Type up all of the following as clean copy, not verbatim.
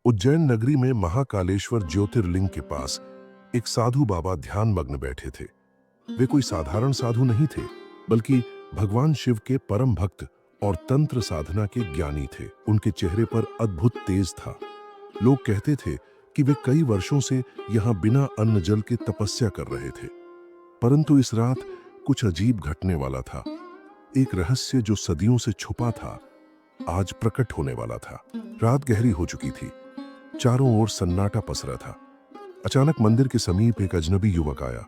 उज्जैन नगरी में महाकालेश्वर ज्योतिर्लिंग के पास एक साधु बाबा ध्यान मग्न बैठे थे। वे कोई साधारण साधु नहीं थे, बल्कि भगवान शिव के परम भक्त और तंत्र साधना के ज्ञानी थे। उनके चेहरे पर अद्भुत तेज था। लोग कहते थे कि वे कई वर्षों से यहाँ बिना अन्न जल के तपस्या कर रहे थे। परंतु इस रात कुछ अजीब घटने वाला था। एक रहस्य जो सदियों से छुपा था, आज प्रकट होने वाला था। रात गहरी हो चुकी थी। चारों ओर सन्नाटा पसरा था। अचानक मंदिर के समीप एक अजनबी युवक आया।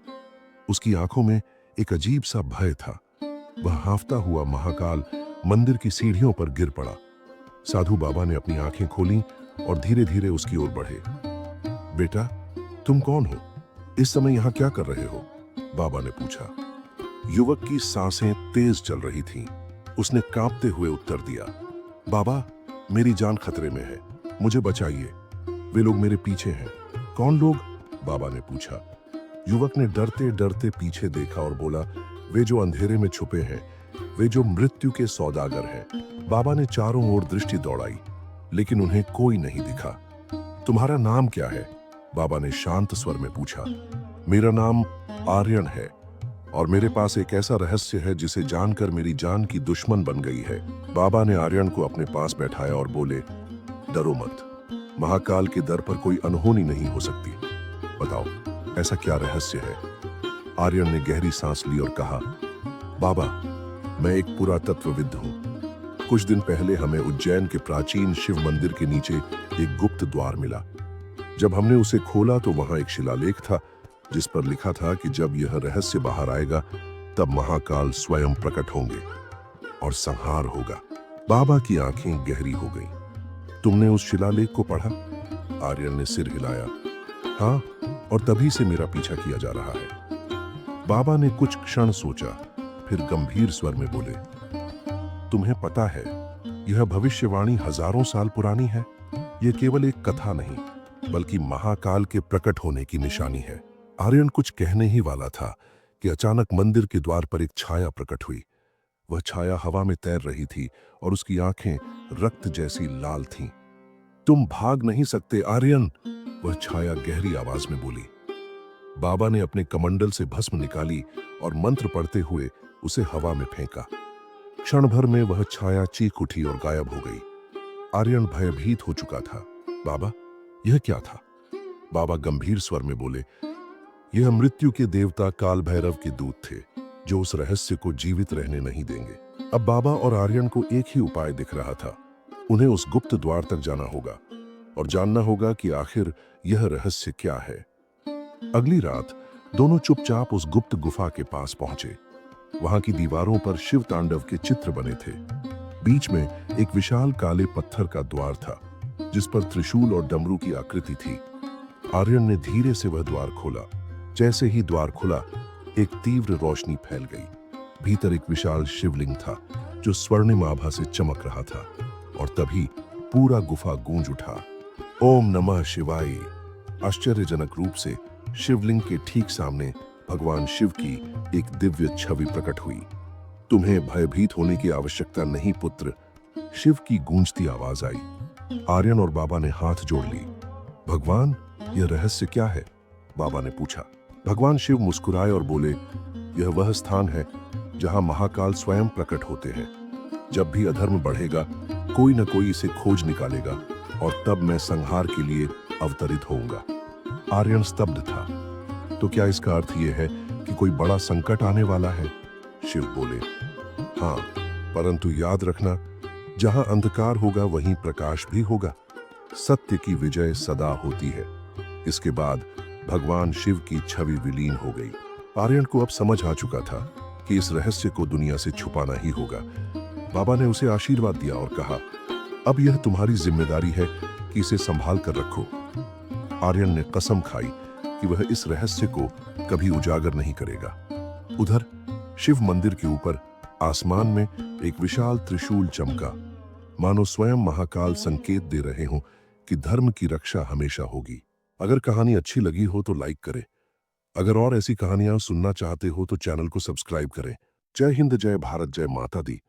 उसकी आंखों में एक अजीब सा भय था। वह हांफता हुआ महाकाल मंदिर की सीढ़ियों पर गिर पड़ा। साधु बाबा ने अपनी आंखें खोलीं और धीरे धीरे उसकी ओर बढ़े। बेटा, तुम कौन हो? इस समय यहाँ क्या कर रहे हो? बाबा ने पूछा। युवक की सांसें तेज चल रही थीं। उसने कांपते हुए उत्तर दिया, बाबा, मेरी जान खतरे में है, मुझे बचाइए। वे लोग मेरे पीछे हैं। कौन लोग? बाबा ने पूछा। युवक ने डरते डरते पीछे देखा और बोला, वे जो अंधेरे में छुपे हैं, वे जो मृत्यु के सौदागर हैं। बाबा ने चारों ओर दृष्टि दौड़ाई, लेकिन उन्हें कोई नहीं दिखा। तुम्हारा नाम क्या है? बाबा ने शांत स्वर में पूछा। मेरा नाम आर्यन है और मेरे पास एक ऐसा रहस्य है जिसे जानकर मेरी जान की दुश्मन बन गई है। बाबा ने आर्यन को अपने पास बैठाया और बोले, डरो मत, महाकाल के दर पर कोई अनहोनी नहीं हो सकती। बताओ, ऐसा क्या रहस्य है? आर्यन ने गहरी सांस ली और कहा, बाबा, मैं एक पुरातत्वविद हूं। कुछ दिन पहले हमें उज्जैन के प्राचीन शिव मंदिर के नीचे एक गुप्त द्वार मिला। जब हमने उसे खोला तो वहां एक शिलालेख था जिस पर लिखा था कि जब यह रहस्य बाहर आएगा तब महाकाल स्वयं प्रकट होंगे और संहार होगा। बाबा की आंखें गहरी हो गईं। तुमने उस शिलालेख को पढ़ा? आर्यन ने सिर हिलाया। हाँ, और तभी से मेरा पीछा किया जा रहा है। बाबा ने कुछ क्षण सोचा, फिर गंभीर स्वर में बोले, तुम्हें पता है, यह भविष्यवाणी हजारों साल पुरानी है। यह केवल एक कथा नहीं, बल्कि महाकाल के प्रकट होने की निशानी है। आर्यन कुछ कहने ही वाला था कि अचानक मंदिर के द्वार पर एक छाया प्रकट हुई। वह छाया हवा में तैर रही थी और उसकी आंखें रक्त जैसी लाल थीं। तुम भाग नहीं सकते आर्यन, वह छाया गहरी आवाज में बोली। बाबा ने अपने कमंडल से भस्म निकाली और मंत्र पढ़ते हुए उसे हवा में फेंका। क्षण भर में वह छाया चीख उठी और गायब हो गई। आर्यन भयभीत हो चुका था। बाबा, यह क्या था? बाबा गंभीर स्वर में बोले, यह मृत्यु के देवता काल भैरव के दूत थे, जो उस रहस्य को जीवित रहने नहीं देंगे। अब बाबा और आर्यन को एक ही उपाय दिख रहा था। उन्हें उस गुप्त द्वार तक जाना होगा और जानना होगा कि आखिर यह रहस्य क्या है। अगली रात दोनों चुपचाप उस गुप्त गुफा के पास पहुंचे। वहां की दीवारों पर शिव तांडव के चित्र बने थे। बीच में एक विशाल काले पत्थर का द्वार था, जिस पर त्रिशूल और डमरू की आकृति थी। आर्यन ने धीरे से वह द्वार खोला। जैसे ही द्वार खुला, एक तीव्र रोशनी फैल गई। भीतर एक विशाल शिवलिंग था जो स्वर्णिम आभा से चमक रहा था, और तभी पूरा गुफा गूंज उठा। ओम नमः शिवाय। आश्चर्यजनक रूप से शिवलिंग के ठीक सामने भगवान शिव की एक दिव्य छवि प्रकट हुई। तुम्हें भयभीत होने की आवश्यकता नहीं पुत्र, शिव की गूंजती आवाज आई। आर्यन और बाबा ने हाथ जोड़ ली। भगवान, यह रहस्य क्या है? बाबा ने पूछा। भगवान शिव मुस्कुराए और बोले, यह वह स्थान है जहां महाकाल स्वयं प्रकट होते हैं। जब भी अधर्म बढ़ेगा, कोई न कोई इसे खोज निकालेगा और तब मैं संहार के लिए अवतरित होऊंगा। आर्यन स्तब्ध था। तो क्या इसका अर्थ यह है कि कोई बड़ा संकट आने वाला है? शिव बोले, हाँ, परंतु याद रखना, जहां अंधकार होगा वहीं प्रकाश भी होगा। सत्य की विजय सदा होती है। इसके बाद भगवान शिव की छवि विलीन हो गई। आर्यन को अब समझ आ चुका था कि इस रहस्य को दुनिया से छुपाना ही होगा। बाबा ने उसे आशीर्वाद दिया और कहा, अब यह तुम्हारी जिम्मेदारी है कि इसे संभाल कर रखो। आर्यन ने कसम खाई कि वह इस रहस्य को कभी उजागर नहीं करेगा। उधर शिव मंदिर के ऊपर आसमान में एक विशाल त्रिशूल चमका, मानो स्वयं महाकाल संकेत दे रहे हों कि धर्म की रक्षा हमेशा होगी। अगर कहानी अच्छी लगी हो तो लाइक करें। अगर और ऐसी कहानियां सुनना चाहते हो तो चैनल को सब्सक्राइब करें। जय हिंद, जय भारत, जय माता दी।